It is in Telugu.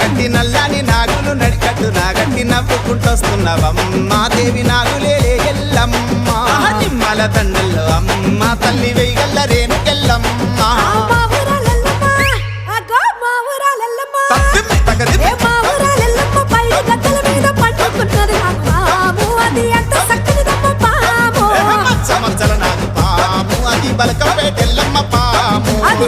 నల్లటి నల్లని నాగులు నడికట్టు నాగట్టి నవ్వుకుంటొస్తున్నవమ్మ దేవి నాగులే ఎల్లమ్మ నిమ్మల దండల్లో అమ్మ తల్లి వెయ్యల్ల రేణుకెల్లమ్మ మచ్చల నాగు పాము అది బలకపేటెల్లమ్మ పాము అది